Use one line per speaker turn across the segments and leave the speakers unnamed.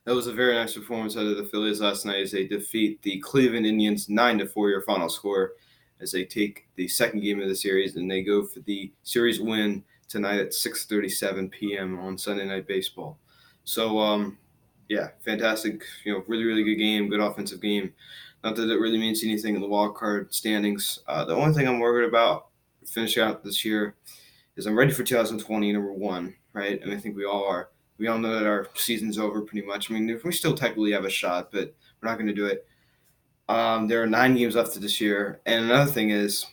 That was a very nice performance out of the Phillies last night as they defeat the Cleveland Indians 9-4, your final score, as they take the second game of the series and they go for the series win tonight at 6:37 p.m. on Sunday Night Baseball. So, yeah, fantastic. Really, really good game, good offensive game. Not that it really means anything in the wild card standings. The only thing I'm worried about finishing out this year is I'm ready for 2020, number one, right? And I think we all are. We all know that our season's over pretty much. I mean, we still technically have a shot, but we're not going to do it. There are 9 games left this year. And another thing is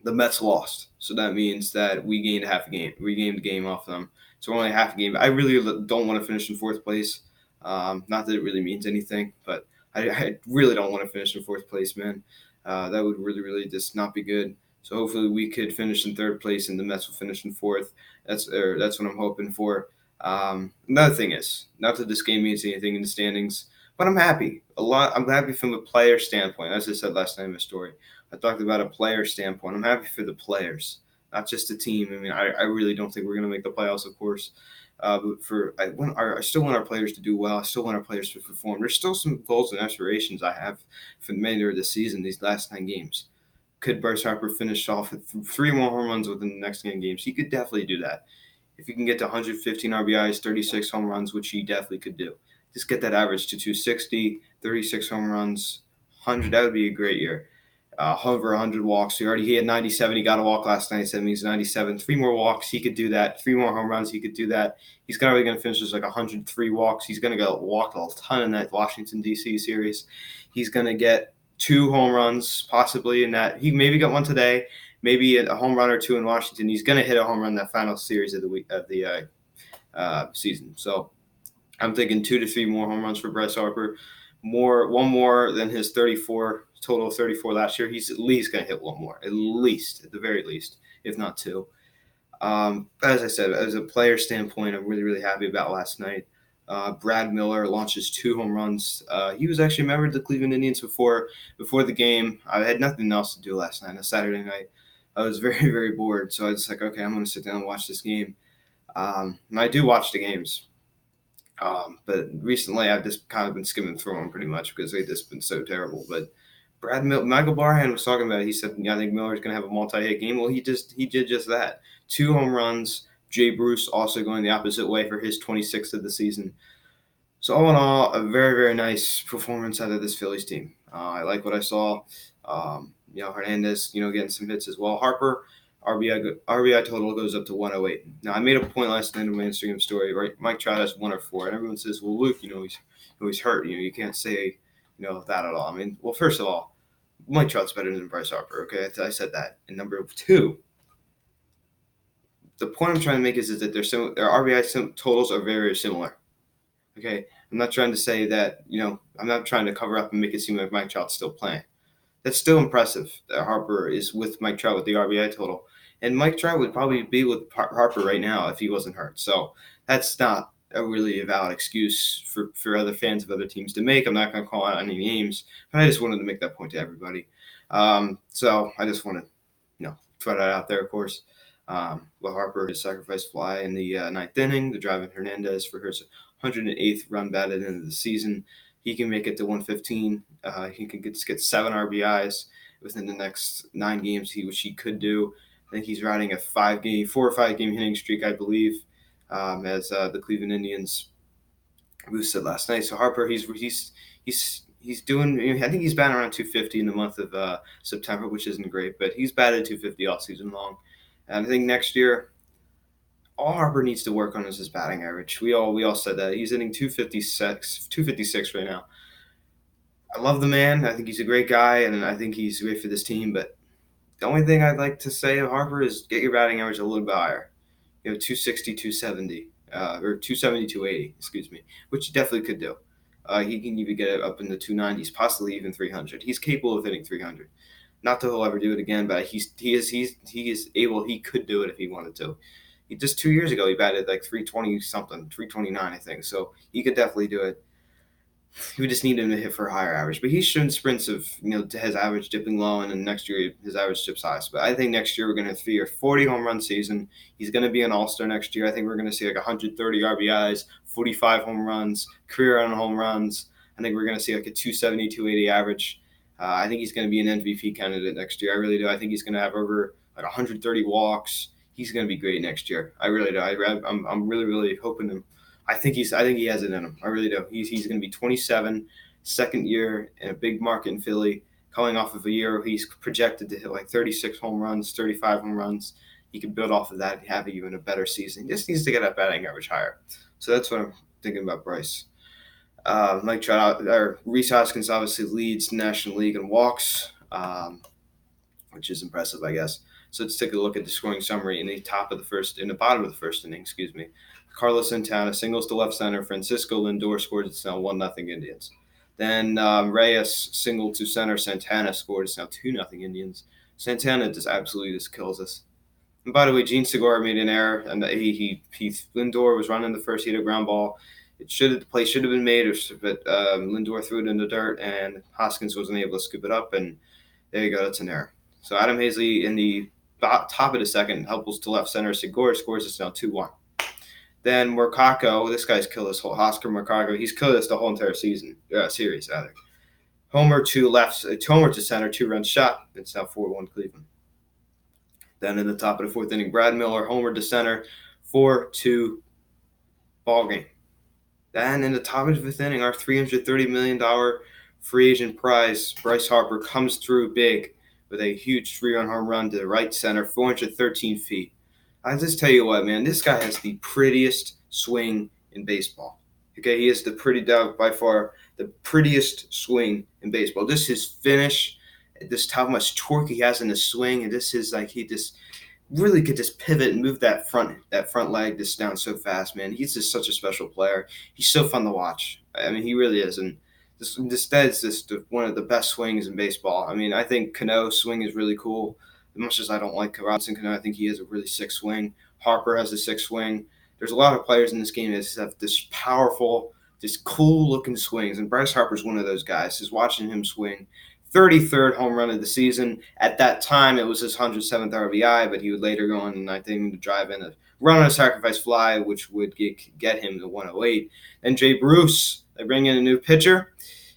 the Mets lost. So that means that we gained half a game. We gained a game off them. So we're only half a game. I really don't want to finish in fourth place. Not that it really means anything, but I really don't want to finish in fourth place, man. That would really, really just not be good. So hopefully we could finish in third place and the Mets will finish in fourth. That's what I'm hoping for. Another thing is, not that this game means anything in the standings, but I'm happy. I'm happy from a player standpoint. As I said last night in my story, I talked about a player standpoint. I'm happy for the players, not just the team. I mean, I really don't think we're going to make the playoffs, of course. But I still want our players to do well. I still want our players to perform. There's still some goals and aspirations I have for the remainder of the season. These last 9 games, could Bryce Harper finish off with 3 more home runs within the next 10 games? He could definitely do that. If he can get to 115 RBIs, 36 home runs, which he definitely could do, just get that average to 260, 36 home runs, 100. That would be a great year. Over 100 walks. He had 97. He got a walk last night, so that means 97. 3 more walks, he could do that. 3 more home runs, he could do that. He's probably going to finish with like 103 walks. He's going to go walk a ton in that Washington, D.C. series. He's going to get 2 home runs possibly in that. He maybe got one today, maybe a home run or 2 in Washington. He's going to hit a home run that final series of the season. So I'm thinking 2 to 3 more home runs for Bryce Harper. One more than his 34 total of 34 last year. He's at least going to hit 1 more, at the very least, if not 2. As I said, as a player standpoint, I'm really, really happy about last night. Brad Miller launches 2 home runs. He was actually a member of the Cleveland Indians before the game. I had nothing else to do last night, a Saturday night. I was very, very bored, so I was like, okay, I'm going to sit down and watch this game. And I do watch the games. But recently I've just kind of been skimming through them pretty much because they've just been so terrible. But Michael Barhan was talking about it. He said, I think Miller's going to have a multi-hit game. Well, he did just that. 2 home runs. Jay Bruce also going the opposite way for his 26th of the season. So all in all, a very, very nice performance out of this Phillies team. I like what I saw. Hernandez, getting some hits as well. Harper, RBI total goes up to 108. Now, I made a point last night in my Instagram story, right? Mike Trout has 104, and everyone says, well, Luke, he's hurt. You can't say, that at all. I mean, well, first of all, Mike Trout's better than Bryce Harper, okay? I said that. And number 2, the point I'm trying to make is that their RBI totals are very, very similar. Okay? I'm not trying to say that, I'm not trying to cover up and make it seem like Mike Trout's still playing. That's still impressive that Harper is with Mike Trout with the RBI total. And Mike Trout would probably be with Harper right now if he wasn't hurt. So that's not a really valid excuse for other fans of other teams to make. I'm not going to call out any names, but I just wanted to make that point to everybody. So I just want to, throw that out there, of course. Harper his sacrifice fly in the 9th inning, the driving Hernandez for his 108th run batted into the season. He can make it to 115. He can get 7 RBIs within the next 9 games, which he could do. I think he's riding a 4 or 5 game hitting streak, I believe, as the Cleveland Indians boosted last night. So Harper, he's doing. I think he's batting around 250 in the month of September, which isn't great, but he's batted 250 all season long. And I think next year, all Harper needs to work on is his batting average. We all said that. He's hitting 256 right now. I love the man. I think he's a great guy, and I think he's great for this team. But the only thing I'd like to say of Harper is get your batting average a little bit higher. 260, 270, or 270, 280, excuse me, which he definitely could do. He can even get it up in the 290s, possibly even 300. He's capable of hitting 300. Not that he'll ever do it again, but he is able. He could do it if he wanted to. Just 2 years ago, he batted like 320 something, 329, I think. So he could definitely do it. We just need him to hit for a higher average. But he's shown sprints of, his average dipping low, and then next year his average dips high. But I think next year we're going to see a 40 home run season. He's going to be an all-star next year. I think we're going to see like 130 RBIs, 45 home runs, career on home runs. I think we're going to see like a 270, 280 average. I think he's going to be an MVP candidate next year. I really do. I think he's going to have over like 130 walks. He's going to be great next year. I really do. I'm really, really hoping him. I think he has it in him. I really do. He's going to be 27, second year in a big market in Philly, coming off of a year where he's projected to hit like 36 home runs, 35 home runs. He can build off of that and have even a better season. He just needs to get that batting average higher. So that's what I'm thinking about Bryce. Mike Trout, or Rhys Hoskins obviously leads National League in walks, which is impressive, I guess. So let's take a look at the scoring summary in the bottom of the first inning, Carlos Santana singles to left center. Francisco Lindor scored. It's now 1-0 Indians. Then Reyes singled to center. Santana scored. It's now 2-0 Indians. Santana absolutely kills us. And by the way, Gene Segura made an error, and Lindor was running the first. He hit a ground ball. The play should have been made, but Lindor threw it in the dirt, and Hoskins wasn't able to scoop it up. And there you go. That's an error. So Adam Hazley in the top of the second helps to left center. Segura scores. It's now 2-1. Then Mercado, this guy's killed us whole. Oscar Mercado, he's killed us the whole entire series. Homer to center, 2-run shot. It's now 4-1 Cleveland. Then in the top of the fourth inning, Brad Miller, homer to center, 4-2 ball game. Then in the top of the fifth inning, our $330 million free agent prize, Bryce Harper, comes through big with a huge 3-run home run to the right center, 413 feet. I just tell you what, man, this guy has the prettiest swing in baseball. Okay, he has by far the prettiest swing in baseball. This is his finish, how much torque he has in his swing, and this is like he just really could just pivot and move that front leg just down so fast, man. He's just such a special player. He's so fun to watch. I mean, he really is, and this is just one of the best swings in baseball. I mean, I think Cano's swing is really cool. As much as I don't like Robinson Cano, I think he has a really sick swing. Harper has a sick swing. There's a lot of players in this game that have this powerful, this cool-looking swings, and Bryce Harper's one of those guys. Just watching him swing. 33rd home run of the season. At that time, it was his 107th RBI, but he would later go on, and I think, to drive in a run on a sacrifice fly, which would get him to 108. And Jay Bruce, they bring in a new pitcher,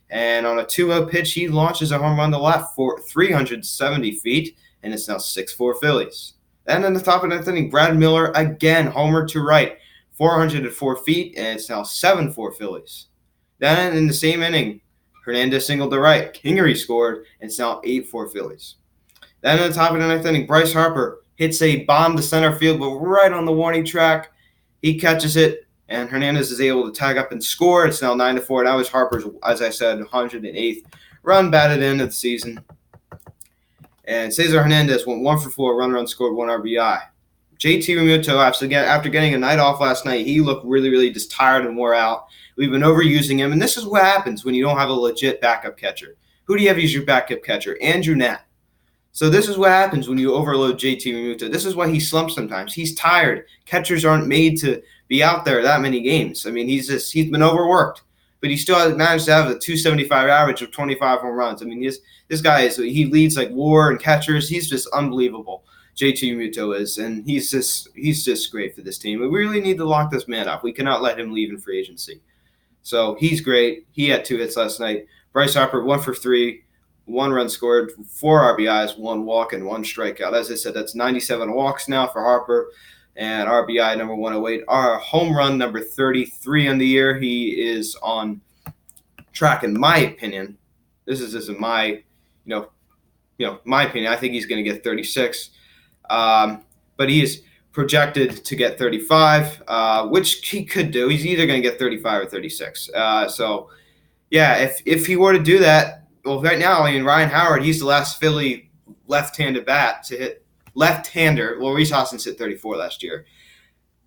and on a 2-0 pitch, he launches a home run to left for 370 feet, and it's now 6-4 Phillies. Then in the top of the ninth inning, Brad Miller again, homer to right, 404 feet, and it's now 7-4 Phillies. Then in the same inning, Hernandez singled to right, Kingery scored, and it's now 8-4 Phillies. Then in the top of the ninth inning, Bryce Harper hits a bomb to center field, but right on the warning track, he catches it, and Hernandez is able to tag up and score. It's now 9-4. That was Harper's, as I said, 108th run batted in of the season. And Cesar Hernandez went 1 for 4, run scored, 1 RBI. JT Realmuto, after getting a night off last night, he looked really, really just tired and wore out. We've been overusing him, and this is what happens when you don't have a legit backup catcher. Who do you have as your backup catcher? Andrew Knapp. So this is what happens when you overload JT Realmuto. This is why he slumps sometimes. He's tired. Catchers aren't made to be out there that many games. I mean, he's been overworked, but he still has managed to have a 275 average of 25 home runs. I mean, this guy he leads like WAR and catchers. He's just unbelievable. JT Realmuto is, and he's just great for this team. We really need to lock this man up. We cannot let him leave in free agency. So he's great. He had 2 hits last night. Bryce Harper, 1 for 3, 1 run scored, 4 RBIs, 1 walk, and 1 strikeout. As I said, that's 97 walks now for Harper, and RBI number 108. Our home run number 33 on the year. He is on track, in my opinion. This is just my opinion. I think he's going to get 36. But he is projected to get 35, which he could do. He's either going to get 35 or 36. If he were to do that, well, right now, I mean, Ryan Howard, he's the last Philly left-handed bat to hit left-hander. Well, Rhys Hoskins hit 34 last year.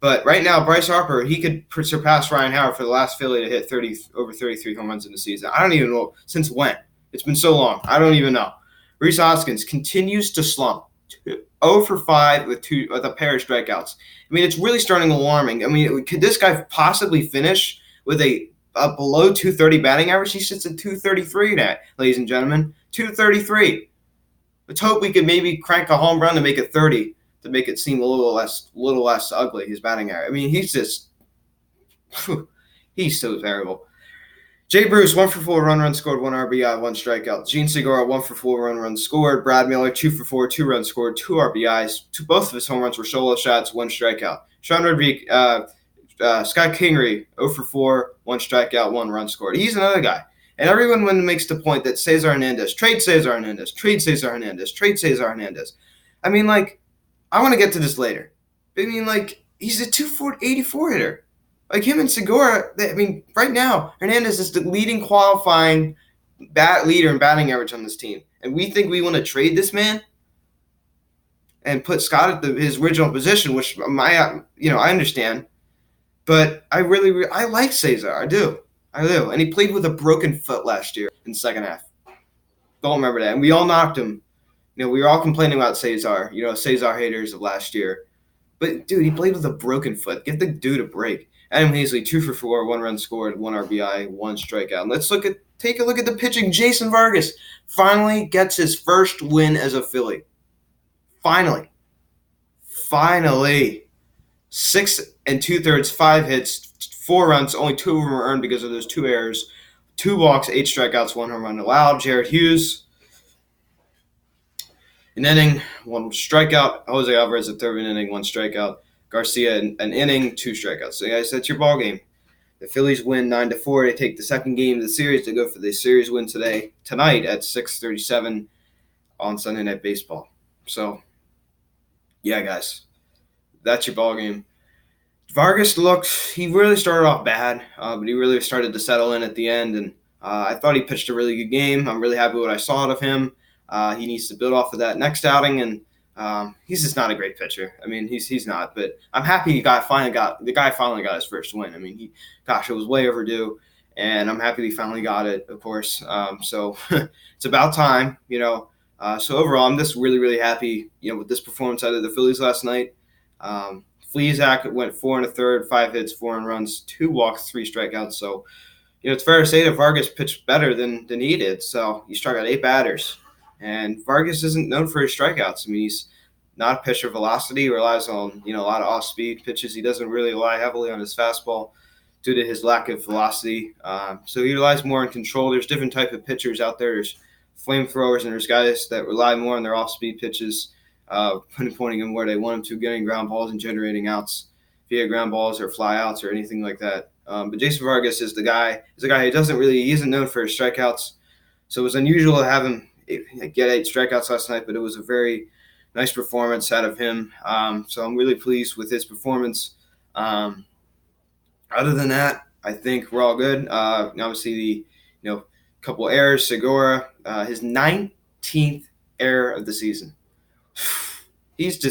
But right now, Bryce Harper, he could surpass Ryan Howard for the last Philly to hit over 33 home runs in the season. I don't even know since when. It's been so long. I don't even know. Rhys Hoskins continues to slump. 0 for 5 with a pair of strikeouts. I mean, it's really starting alarming. I mean, could this guy possibly finish with a a below 230 batting average. He sits at 233 now, ladies and gentlemen. 233. Let's hope we could maybe crank a home run to make it 30, to make it seem a little less ugly, his batting average. I mean, he's just he's so terrible. Jay Bruce, 1 for 4, run scored, 1 RBI, 1 strikeout. Gene Segura, 1 for 4, run scored. Brad Miller, 2 for 4, 2 runs scored, 2 RBIs. Both of his home runs were solo shots, 1 strikeout. Sean Rodriguez, Scott Kingery, 0 for 4, 1 strikeout, 1 run scored. He's another guy. And everyone makes the point that Cesar Hernandez, trade Cesar Hernandez, trade Cesar Hernandez, trade Cesar Hernandez. I mean, like, I want to get to this later. I mean, like, he's a 284 hitter. Like, him and Segura, I mean, right now, Hernandez is the leading qualifying leader in batting average on this team. And we think we want to trade this man and put Scott at his original position, which I understand. But I like Cesar. I do. And he played with a broken foot last year in the second half. Don't remember that. And we all knocked him. We were all complaining about Cesar, Cesar haters of last year. But, dude, he played with a broken foot. Give the dude a break. Adam Hazley, 2 for 4, 1 run scored, 1 RBI, 1 strikeout. And let's take a look at the pitching. Jason Vargas finally gets his first win as a Philly. Finally. 6 2/3, 5 hits, 4 runs. Only 2 of them were earned because of those 2 errors. 2 walks, 8 strikeouts, 1 home run allowed. Jared Hughes, an inning, 1 strikeout. Jose Alvarez, a third inning, 1 strikeout. Garcia, an inning, 2 strikeouts. So, guys, that's your ball game. The Phillies win 9-4. They take the second game of the series. They go for the series win tonight at 6:37 on Sunday Night Baseball. So, yeah, guys, that's your ball game. Vargas he really started off bad, but he really started to settle in at the end, and I thought he pitched a really good game. I'm really happy with what I saw out of him. He needs to build off of that next outing, and he's just not a great pitcher. I mean, he's not, but I'm happy the guy finally got his first win. I mean, it was way overdue, and I'm happy he finally got it, of course. So it's about time, So overall, I'm just really, really happy, with this performance out of the Phillies last night. Flezak went 4 1/3, 5 hits, 4 runs, 2 walks, 3 strikeouts. So, it's fair to say that Vargas pitched better than he did. So he struck out 8 batters. And Vargas isn't known for his strikeouts. I mean, he's not a pitcher of velocity. He relies on, a lot of off-speed pitches. He doesn't really rely heavily on his fastball due to his lack of velocity. So he relies more on control. There's different type of pitchers out there. There's flamethrowers, and there's guys that rely more on their off-speed pitches, pointing them where they want them to, getting ground balls and generating outs via ground balls or fly outs or anything like that. But Jason Vargas is the guy who he isn't known for his strikeouts. So it was unusual to have him get 8 strikeouts last night, but it was a very nice performance out of him. So I'm really pleased with his performance. Other than that, I think we're all good. Obviously, the couple errors. Segura, his 19th error of the season. He's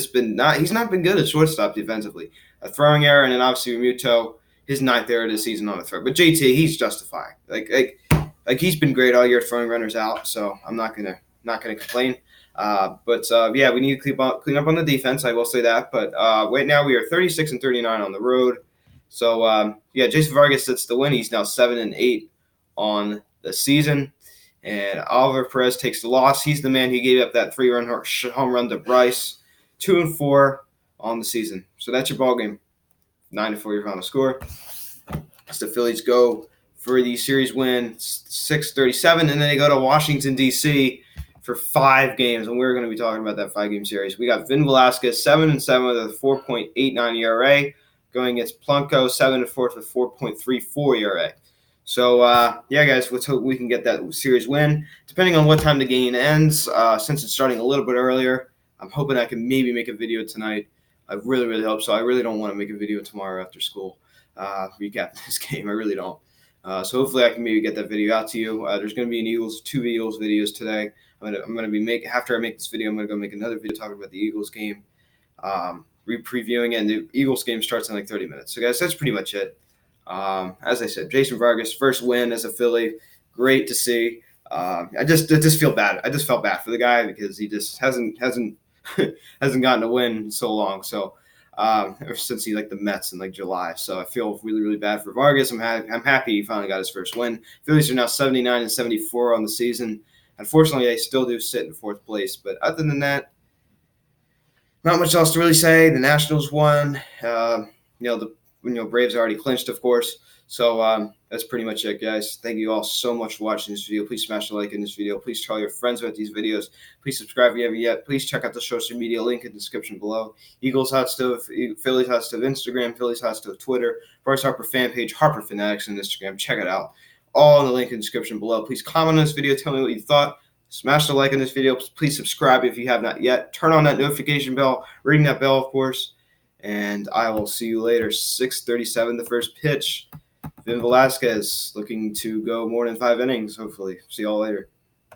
not been good at shortstop defensively. A throwing error, and then obviously Muto, his 9th error of the season on the throw. But JT, he's justifying. Like he's been great all year throwing runners out, so I'm not gonna complain. Yeah, we need to clean up on the defense. I will say that. But right now we are 36-39 on the road. So Jason Vargas sits the win. He's now 7-8 on the season, and Oliver Perez takes the loss. He's the man who gave up that 3-run home run to Bryce. 2-4 on the season. So that's your ball game. 9-4 your final score. As the Phillies go for the series win, 6:37, and then they go to Washington, D.C. for 5 games, and we're going to be talking about that 5-game series. We got Vin Velasquez, 7-7 with a 4.89 ERA, going against Plunko, 7-4 with a 4.34 ERA. So, guys, let's hope we can get that series win. Depending on what time the game ends, since it's starting a little bit earlier, I'm hoping I can maybe make a video tonight. I really, really hope so. I really don't want to make a video tomorrow after school recapping this game. I really don't. So hopefully I can maybe get that video out to you. There's going to be two Eagles videos today. I'm going to be after I make this video, I'm going to go make another video talking about the Eagles game, previewing it. And the Eagles game starts in like 30 minutes. So guys, that's pretty much it. As I said, Jason Vargas, first win as a Philly, great to see. I just feel bad. I just felt bad for the guy because he just hasn't gotten a win in so long. So ever since he liked the Mets in like July. So I feel really, really bad for Vargas. I'm happy he finally got his first win. Phillies are now 79 and 74 on the season. Unfortunately, they still do sit in fourth place. But other than that, not much else to really say. The Nationals won. The Braves already clinched, of course. So that's pretty much it, guys. Thank you all so much for watching this video. Please smash the like in this video. Please tell your friends about these videos. Please subscribe if you haven't yet. Please check out the social media link in the description below. Eagles Hot Stove, Phillies Hot Stove Instagram, Phillies Hot Stove Twitter, Bryce Harper fan page, Harper Fanatics on Instagram. Check it out. All in the link in the description below. Please comment on this video. Tell me what you thought. Smash the like on this video. Please subscribe if you have not yet. Turn on that notification bell. Ring that bell, of course. And I will see you later. 6:37, the first pitch. Vin Velasquez looking to go more than 5 innings, hopefully. See y'all later.